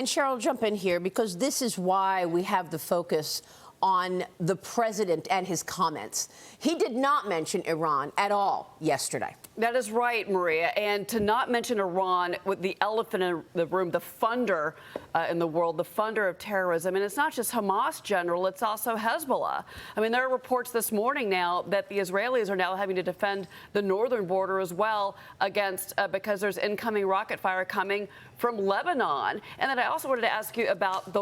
And Cheryl, jump in here, because this is why we have the focus on the president and his comments. He did not mention Iran at all yesterday. That is right, Maria. And to not mention Iran, with the elephant in the room, the funder in the world, the funder of terrorism. And it's not just Hamas, General, it's also Hezbollah. I mean, there are reports this morning now that the Israelis are now having to defend the northern border as well against, because there's incoming rocket fire coming from Lebanon. And then I also wanted to ask you about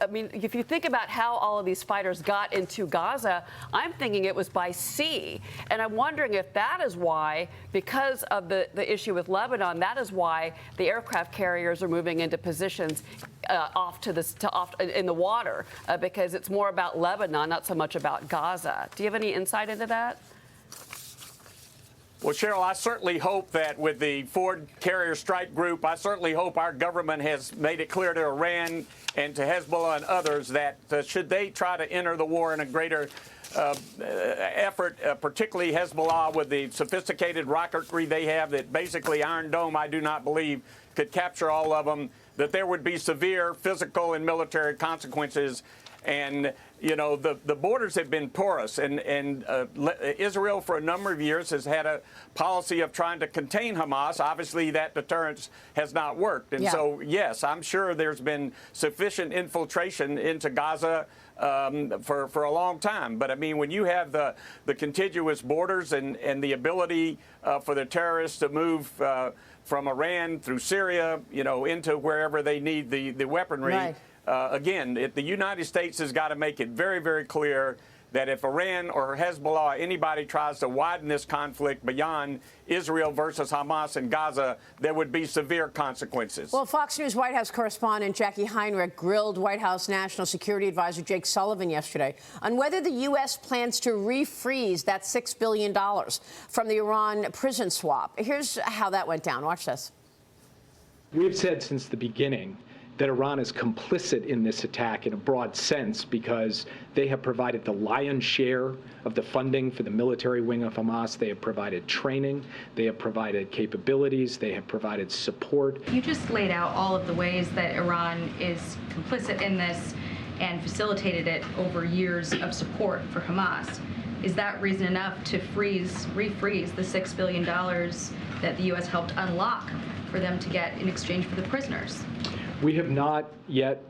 I mean, if you think about how all of these fighters got into Gaza, I'm thinking it was by sea. And I'm wondering if that is why, because of the issue with Lebanon, that is why the aircraft carriers are moving into positions off in the water, because it's more about Lebanon, not so much about Gaza. Do you have any insight into that? Well, Cheryl, I certainly hope that with the Ford Carrier Strike Group, I certainly hope our government has made it clear to Iran and to Hezbollah and others that should they try to enter the war in a greater effort, particularly Hezbollah with the sophisticated rocketry they have, that basically Iron Dome, I do not believe, could capture all of them, that there would be severe physical and military consequences. And, you know, the borders have been porous, and Israel for a number of years has had a policy of trying to contain Hamas. Obviously, that deterrence has not worked. And so, yes, I'm sure there's been sufficient infiltration into Gaza for a long time. But, I mean, when you have the contiguous borders and the ability for the terrorists to move from Iran through Syria, you know, into wherever they need the weaponry. Right. Again, the United States has got to make it very, very clear that if Iran or Hezbollah, anybody tries to widen this conflict beyond Israel versus Hamas and Gaza, there would be severe consequences. Well, Fox News White House correspondent Jackie Heinrich grilled White House National Security Advisor Jake Sullivan yesterday on whether the U.S. plans to refreeze that $6 billion from the Iran prison swap. Here's how that went down. Watch this. We've said since the beginning that Iran is complicit in this attack in a broad sense because they have provided the lion's share of the funding for the military wing of Hamas. They have provided training. They have provided capabilities. They have provided support. You just laid out all of the ways that Iran is complicit in this and facilitated it over years of support for Hamas. Is that reason enough to refreeze the $6 billion that the U.S. helped unlock for them to get in exchange for the prisoners? We have not yet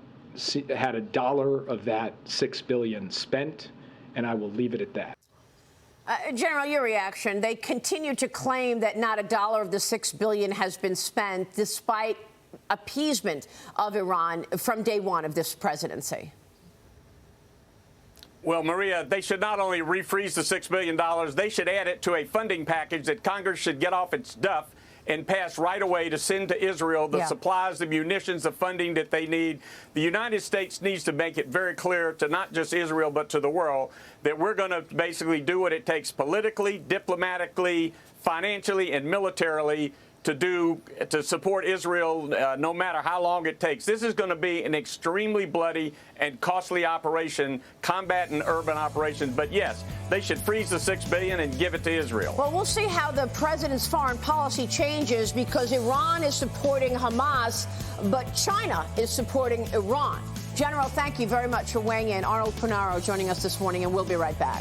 had a dollar of that $6 billion spent, and I will leave it at that. General, your reaction. They continue to claim that not a dollar of the $6 billion has been spent, despite appeasement of Iran from day one of this presidency. Well, Maria, they should not only refreeze the $6 billion, they should add it to a funding package that Congress should get off its duff and pass right away to send to Israel the supplies, the munitions, the funding that they need. The United States needs to make it very clear to not just Israel but to the world that we're going to basically do what it takes politically, diplomatically, financially, and militarily to support Israel no matter how long it takes. This is going to be an extremely bloody and costly operation, combat and urban operation. But yes, they should freeze the $6 billion and give it to Israel. Well, we'll see how the president's foreign policy changes, because Iran is supporting Hamas, but China is supporting Iran. General, thank you very much for weighing in. Arnold Punaro joining us this morning, and we'll be right back.